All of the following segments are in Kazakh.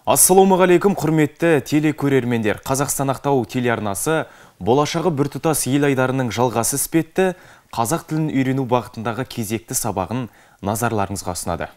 Ассалаумағалейкум, құрметті телекөрермендер. Қазақстан Ақтау телеарнасы болашағы біртұтас ел айдарының жалғасы іспетті қазақ тілін үйрену бағытындағы кезекті сабағын назарларыңызға ұсынады.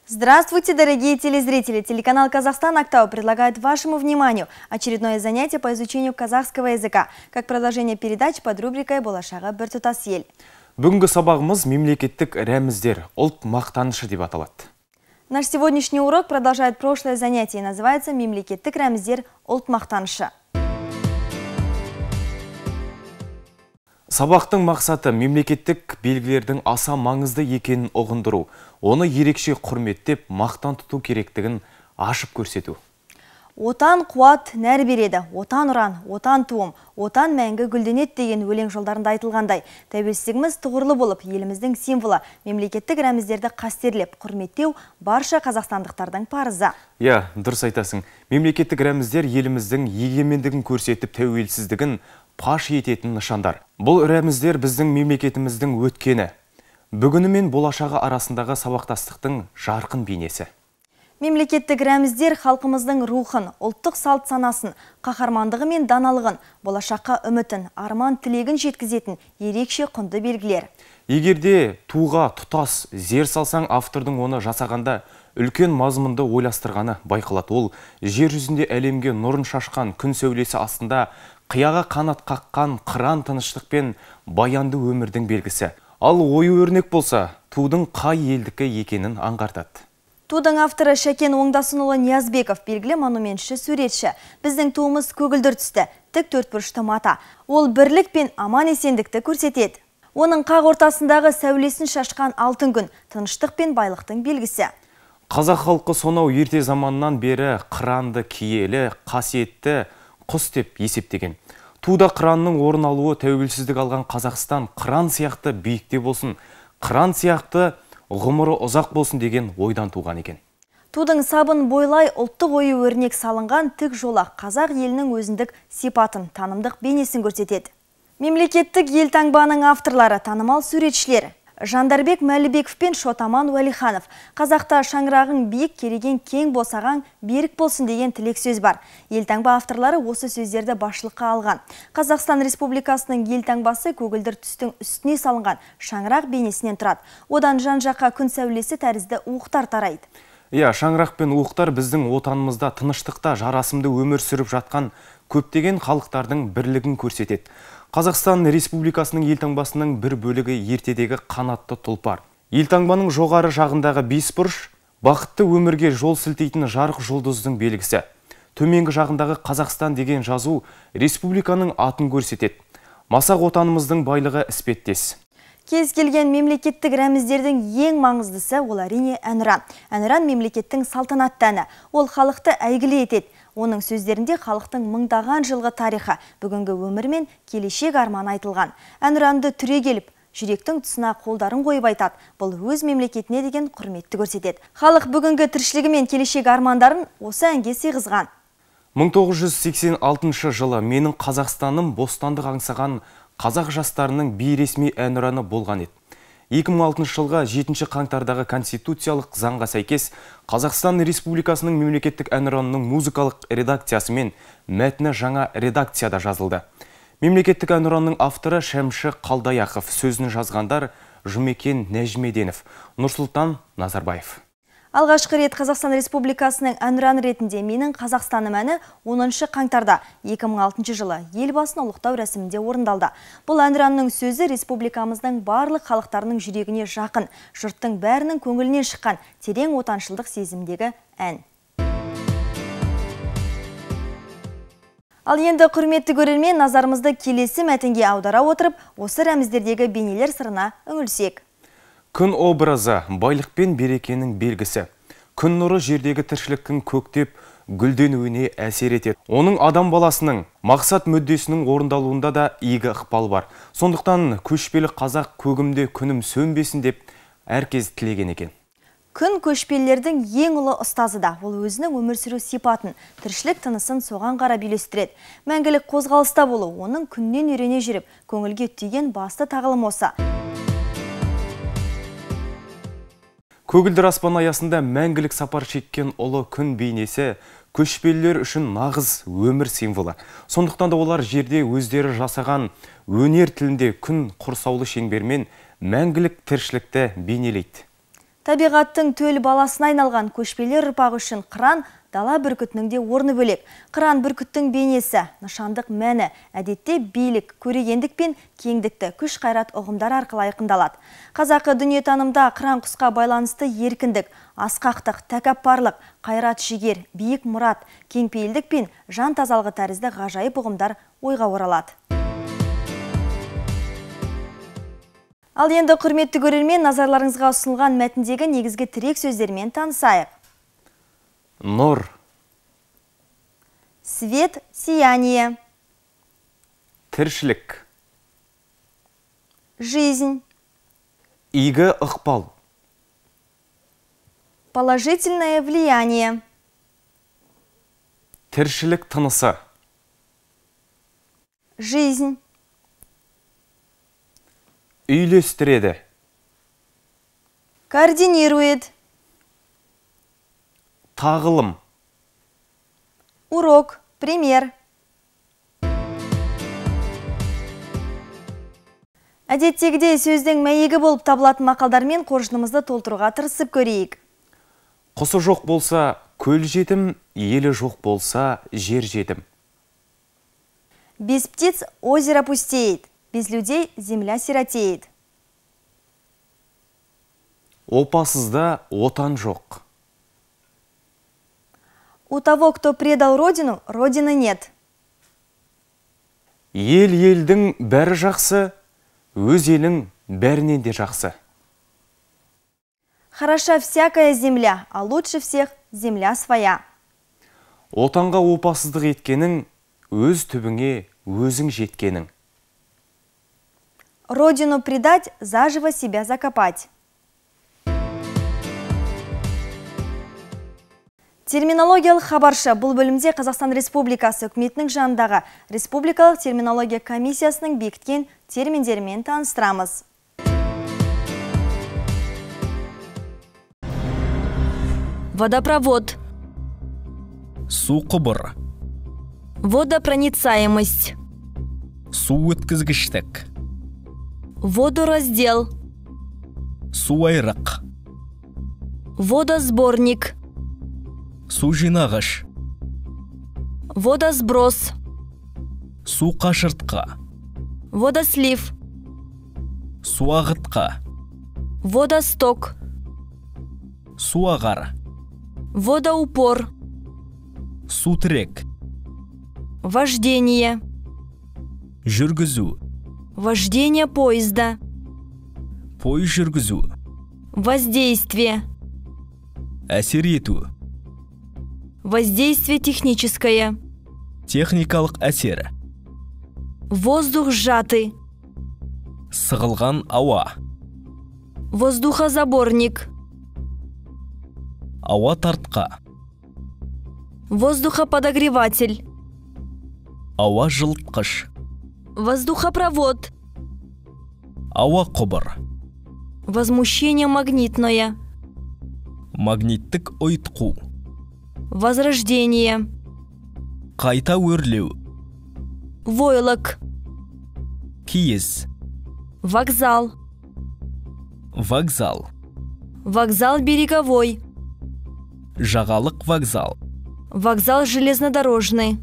Здравствуйте, дорогие телезрители! Телеканал «Казахстан Ақтау» предлагает вашему вниманию очередное занятие по изучению казахского языка, как продолжение передач под рубрикой «Болашағы біртұтас ел». Бүгінгі сабағымыз мемлекеттік рәміздер, ұлт мақтанышы деп аталады. Наш сегодняшний урок продолжает прошлое занятие и называется «Мемлекеттік рәміздер, ұлт мақтанышы». Сабақтың мақсаты мемлекеттік белгілердің аса маңызды екенін ұғындыру, оны ерекше құрметтеп, мақтан тұту керектігін ашып көрсету. Отан қуат нәр береді, отан ұран, отан туым, отан мәңгі гүлденет деген өлең жолдарында айтылғандай. Тәуелсіздігіміз тұғырлы болып, еліміздің символы, мемлекеттік рәміздерді қастерлеп, құрметтеу барша қазақстандықтардың парызы. Дұрыс айтасың. Мемлекеттік рәміздер еліміздің егемендігін көрсетіп, тәуелсіздігін паш ететін нышандар. Бұл рәміздер біздің мемлекетіміздің өткені, бүгіні мен болашағы арасындағы сабақтастықтың жарқын бейнесі. Мемлекеттік рәміздер халқымыздың рухын, ұлттық салт санасын, қаһармандығы мен даналығын, болашаққа үмітін, арман тілегін жеткізетін ерекше құнды белгілер. Егерде туға тұтас зер салсаң, автордың оны жасағанда үлкен мазмұнды ойластырғаны байқалады. Ол жер жүзінде әлемге нұрын шашқан күн сәулесі астында қияға қанат қаққан қыран тыныштық пен баянды өмірдің белгісі. Ал ою өрнек болса, тудың қай елдікі екенін аңғартады. Тудың авторы Шәкен Оңдасынұлы Ниязбеков, белгілі монументші суретші. Біздің туымыз көгілдір түсті, тік төртбұрышты мата. Ол бірлік пен аман есендікті көрсетеді. Оның қақ ортасындағы сәулесін шашқан алтын күн, тыныштық пен байлықтың белгісі. Қазақ халқы сонау ерте заманнан бері қыранды киелі, қасиетті құс деп есептеген. Туда қыранның орын алуы тәуелсіздік алған Қазақстан қыран сияқты биікте болсын, қыран сияқты ғұмыры ұзақ болсын деген ойдан туған екен. Тудың сабын бойлай ұлттық ою өрнек салынған тік жолақ қазақ елінің өзіндік сипатын, танымдық бейнесін көрсетеді. Мемлекеттік елтаңбаның авторлары танымал суретшілер Жандарбек Мәлібеков пен Шотаман Уәлиханов. Қазақта шаңырағың биік, кереген кең босаған, берік болсын деген тілек сөз бар. Елтаңба авторлары осы сөздерді басшылыққа алған. Қазақстан Республикасының елтаңбасы көгілдір түстің үстіне салынған шаңырақ бейнесінен тұрады. Одан жан-жаққа күн сәулесі тәрізді уықтар тарайды. Шаңырақ пен уықтар біздің отанымызда тыныштықта жарасымды өмір сүріп жатқан көптеген халықтардың бірлігін көрсетеді. Қазақстан Республикасының елтаңбасының бір бөлігі ертедегі қанатты тұлпар. Елтаңбаның жоғары жағындағы бес бұрыш бақытты өмірге жол сілтейтін жарық жұлдыздың белгісі. Төменгі жағындағы Қазақстан деген жазу республиканың атын көрсетеді. Масақ отанымыздың байлығы іспеттес. Кез келген мемлекеттік рәміздердің ең маңыздысы ол әрине әнұран. Әнұран мемлекеттің салтанатты әні. Ол халықты әйгілі етеді. Оның сөздерінде халықтың мыңдаған жылғы тарихы, бүгінгі өмір мен келешек арманы айтылған. Әнұранды түре келіп, жүректің тұсына қолдарын қойып айтады. Бұл өз мемлекетіне деген құрметті көрсетеді. Халық бүгінгі тіршілігі мен келешек армандарын осы әнге сыйғызған. 1986 жылы менің Қазақстаным бостандық аңсаған қазақ жастарының бейресми әнұраны болған еді. 2006 жылға 7 қаңтардағы конституциялық заңға сәйкес Қазақстан Республикасының мемлекеттік әнұранының музыкалық редакциясы мен мәтіні жаңа редакцияда жазылды. Мемлекеттік әнұранның авторы Шәмші Қалдаяқов, сөзін жазғандар Жұмекен Нәжмеденов, Нұрсұлтан Назарбаев. Алғашқы рет Қазақстан Республикасының әнұраны ретінде менің Қазақстаным әні 10 қаңтарда 2006 жылы елбасын ұлықтау рәсімінде орындалды. Бұл әнұранның сөзі республикамыздың барлық халықтарының жүрегіне жақын, жұрттың бәрінің көңілінен шыққан терең отаншылдық сезімдегі ән. Ал енді құрметті көрермен, назарымызды келесі мәтінге аудара отырып, осы рәміздердегі бейнелер сырына үңілсек. Күн образы байлық пен берекенің белгісі. Күн нұры жердегі тіршіліктің көктеп, гүлденуіне әсер етеді. Оның адам баласының мақсат мүддесінің орындалуында да игі ықпал бар. Сондықтан көшпелі қазақ көгімде күнім сөнбесін деп әркез тілеген екен. Күн көшпелілердің ең ұлы ұстазы да, ол өзінің өмір сүру сипатын, тіршілік тынысын соған қарап үйлестіреді. Мәңгілік қозғалыста болу, оның күннен үйрене жүріп, көңілге түйген басты тағылым осы. Көгілдір аспан аясында мәңгілік сапар шеккен ұлы күн бейнесі көшпелілер үшін нағыз өмір символы. Сондықтан да олар жерде өздері жасаған өнер тілінде күн құрсаулы шеңбермен мәңгілік тіршілікті бейнелейді. Табиғаттың төл баласына айналған көшпелі ұрпақ үшін қыран дала бүркітінің де орны бөлек. Қыран бүркіттің бейнесі, нышандық мәні, әдетте билік, көрегендік пен кеңдікті күш қайрат ұғымдар арқылы айқындалады. Қазақы дүниетанымда қыран құсқа байланысты еркіндік, асқақтық, тәкаппарлық, қайрат жігер, биік мұрат, кеңпейілдік пен жан тазалығы тәрізді ғажайып ұғымдар ойға оралады. Ал енді құрметті көрермен, назарларыңызға ұсынылған мәтіндегі негізгі тірек сөздермен танысайық. Нұр. Свет, сияние. Тіршілік. Жизнь. Игі ықпал. Положительное влияние. Тіршілік тынысы. Жизнь. Үйлестіреді. Координирует. Тағылым. Урок, пример. Әдеттегідей сөздің мәйегі болып табылатын мақалдармен қоржынымызды толтыруға тырысып көрейік. Құсы жоқ болса, көл жетім, елі жоқ болса, жер жетім. Без птиц озеро пустеет, без людей земля сиротеет. Опасызда отан жоқ. У того, кто предал родину, родины нет. Елдің бәрі жақсы, өз елің бәрінен де жақсы. Хороша всякая земля, а лучше всех земля своя. Отанға опасыздық еткенің, өз түбіңе өзің жеткенің. Родину предать, заживо себя закопать. Терминологиялық хабаршы бұл бөлімде Қазақстан Республикасы үкіметінің жанындағы Республикалық терминология комиссиясының бекіткен терминдерімен таныстырамыз. Водопровод. Су құбыр. Водопроницаемость. Су өткізгіштік. Водораздел. Су айрық. Водосборник. Су жинағыш. Водосброс. Су қашыртқа. Водослив. Су ағытқа. Водосток. Су ағар. Водоупор. Су тірек. Вождение. Жүргізу. Вождение поезда. Пойыз жүргізу. Воздействие. Әсер ету. Воздействие техническое. Техникалық әсер. Воздух сжатый. Сығылған ауа. Воздухозаборник. Ауа тартқа. Воздухоподогреватель. Ауа жылытқыш. Воздухопровод. Ауа құбыр. Возмущение магнитное. Магниттік ойытқу. Возрождение. Қайта өрлеу. Войлок. Киіз. Вокзал. Вокзал. Вокзал береговой. Жағалық вокзал. Вокзал железнодорожный.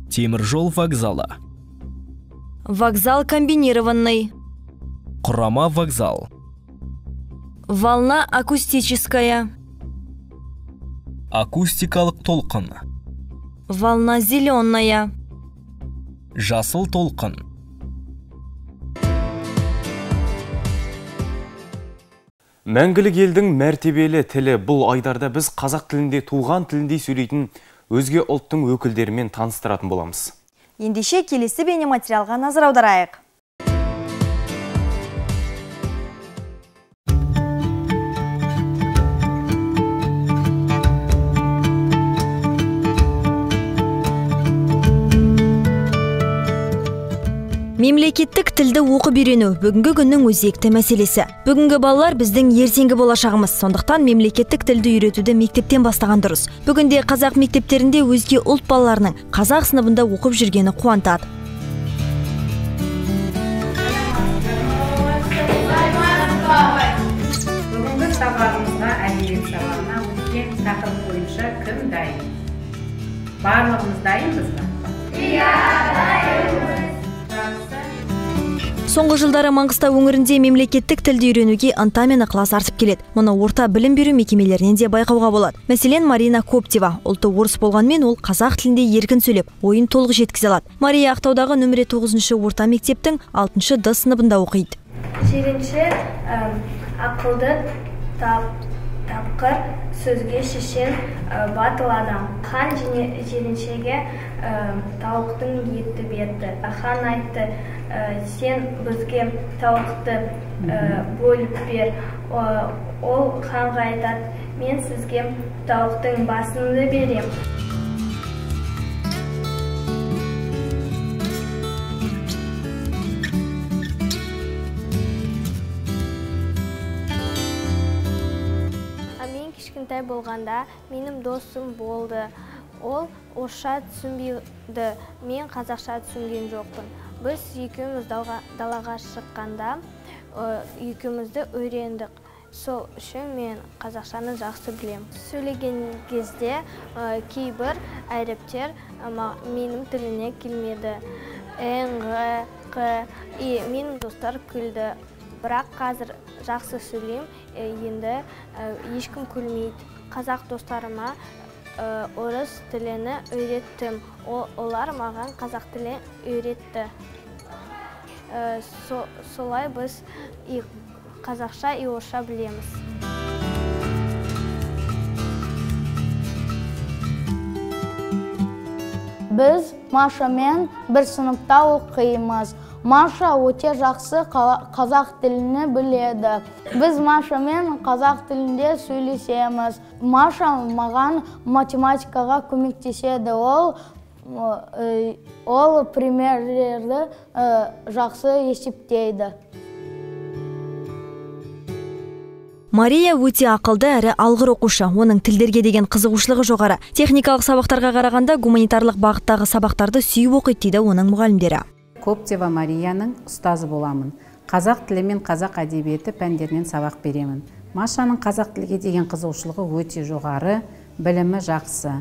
Теміржол вокзалы. Вокзал комбинированный. Құрама вокзал. Волна акустическая. Акустикалық толқын. Волна зеленая. Жасыл толқын. Мәңгілік елдің мәртебелі тілі бұл айдарда біз қазақ тілінде туған тілінде сөйлейтін өзге ұлттың өкілдерімен таныстыратын боламыз. Ендеше келесі бейнематериалға назар аударайық. Мемлекеттік тілді оқып үйрену бүгінгі күннің өзекті мәселесі. Бүгінгі балалар біздің ертеңгі болашағымыз. Сондықтан мемлекеттік тілді үйретуді мектептен бастаған дұрыс. Бүгінде қазақ мектептерінде өзге ұлт балаларының қазақ сыныбында оқып жүргені қуантады. Бүгінгі сабағымызға әдебиет сабағына өткен тақырып бойынша кім дайын? Барлығымыз дайынбыз ба? Иә, дайынбыз. Соңғы жылдары Маңғыстау өңірінде мемлекеттік тілді үйренуге ынта мен ықылас артып келеді. Мұны орта білім беру мекемелерінен де байқауға болады. Мәселен, Марина Коптева, ұлты орыс болғанмен ол қазақ тілінде еркін сөйлеп, ойын толық жеткізе алады. Мария Ақтаудағы нөмірі 9-шы орта мектептің 6-шы Д сыныбында оқиды. Жиренше ақылды, тапқыр, сөзге шешен, батыл адам. Хан жиреншеге тауықтың еті берді. Хан айтты, сен бізге тауықты бөліп бер. Ол ханға айтады, мен сізге тауықтың басынды берем. Мен кішкентай болғанда менің досым болды. Ол орысша түсінбейді, мен қазақша түсінген жоқпын. Біз екеуміз далаға шыққанда екеумізді үйрендік. Сол үшін мен қазақшаны жақсы білем. Сөйлеген кезде кейбір әріптер менің тіліне келмеді. Ң, Қ, И. Менің достар күлді. Бірақ қазір жақсы сөйлейм, енді ешкім күлмейді. Қазақ достарыма орыс тіліні үйреттім. Олар маған қазақ тілін үйретті. Солай біз қазақша и орысша білеміз. Біз Машамен бір сыныпта оқимыз. Маша өте жақсы қазақ тілін біледі. Біз Машамен қазақ тілінде сөйлесеміз. Маша маған математикаға көмектеседі. Ол примерлерді жақсы есептейді. Мария өте ақылды әрі алғыр оқушы. Оның тілдерге деген қызығушылығы жоғары. Техникалық сабақтарға қарағанда гуманитарлық бағыттағы сабақтарды сүйіп оқиды дейді оның мұғалімдері. Коптева Марияның ұстазы боламын. Қазақ тілі мен қазақ әдебиеті пәндерінен сабақ беремін. Машаның қазақ тілге деген қызығушылығы өте жоғары, білімі жақсы.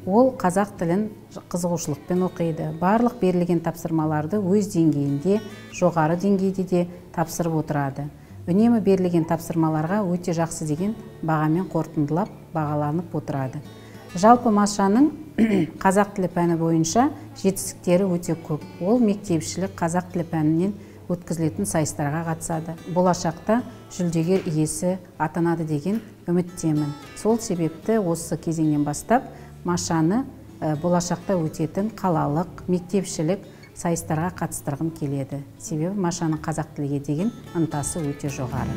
Ол қазақ тілін қызығушылықпен оқиды. Барлық берілген тапсырмаларды өз деңгейінде, жоғары деңгейде де тапсырып отырады. Үнемі берілген тапсырмаларға өте жақсы деген бағамен қорытындылап бағаланып отырады. Жалпы Машаның қазақ тілі пәні бойынша жетістіктері өте көп. Ол мектепшілік қазақ тілі пәнінен өткізілетін сайыстарға қатысады. Болашақта жүлдегер иесі атанады деген үміттемін. Сол себепті осы кезеңнен бастап Машаны болашақта өтетін қалалық мектепшілік сайыстарға қатыстырғым келеді. Себебі Машаның қазақ тілге деген ынтасы өте жоғары.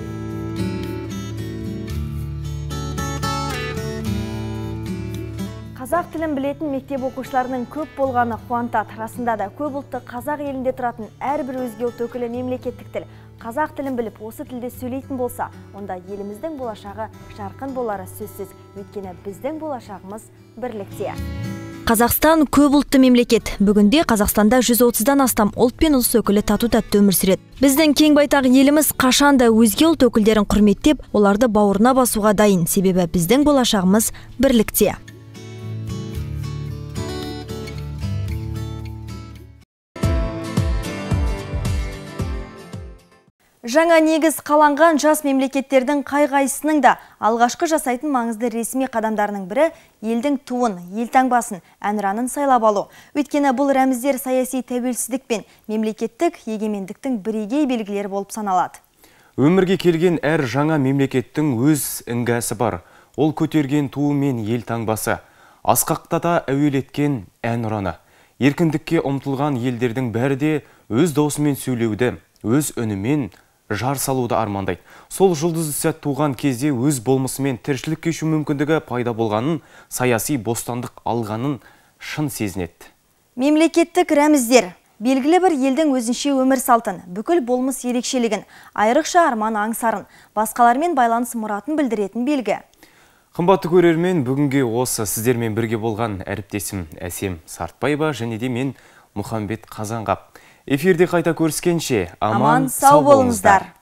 Қазақ тілін білетін мектеп оқушыларының көп болғаны қуантады. Расында да көп ұлтты қазақ елінде тұратын әрбір өзге ұлт өкілі мемлекеттік тіл. Қазақ тілін біліп, осы тілде сөйлейтін болса, онда еліміздің болашағы жарқын болары сөзсіз. Өйткені біздің болашағымыз бірлікте. Қазақстан көп ұлтты мемлекет. Бүгінде Қазақстанда 130-дан астам ұлт пен ұлыс өкілі тату-тәтті өмір сүреді. Біздің кең байтақ еліміз қашанда өзге ұлт өкілдерін құрметтеп, оларды бауырына басуға дайын. Себебі біздің болашағымыз бірлікте. Жаңа негіз қаланған жас мемлекеттердің қай-қайсының да алғашқы жасайтын маңызды ресми қадамдарының бірі елдің туын, елтаңбасын, әнұранын сайлап алу. Өйткені бұл рәміздер саяси тәуелсіздік пен мемлекеттік егемендіктің бірегей белгілері болып саналады. Өмірге келген әр жаңа мемлекеттің өз іңгәсі бар. Ол көтерген туы мен елтаңбасы, асқақтата әуелеткен әнұраны. Еркіндікке ұмтылған елдердің бәрі де өз даусымен сөйлеуді, өз үнімен жар салуды армандайды. Сол жұлдызды сәт туған кезде өз болмысымен тіршілік кешу мүмкіндігі пайда болғанын, саяси бостандық алғанын шын сезінеді. Мемлекеттік рәміздер. белгілі бір елдің өзінше өмір салтын, бүкіл болмыс ерекшелігін, айрықша арман аңсарын, басқалармен байланыс мұратын білдіретін белгі. Қымбатты көрермен, бүгінге осы сіздермен бірге болған әріптесім Әсем Сартбаева және де мен Мұхамбет Қазанғап. Эфирде қайта көріскенше аман сау болыңыздар.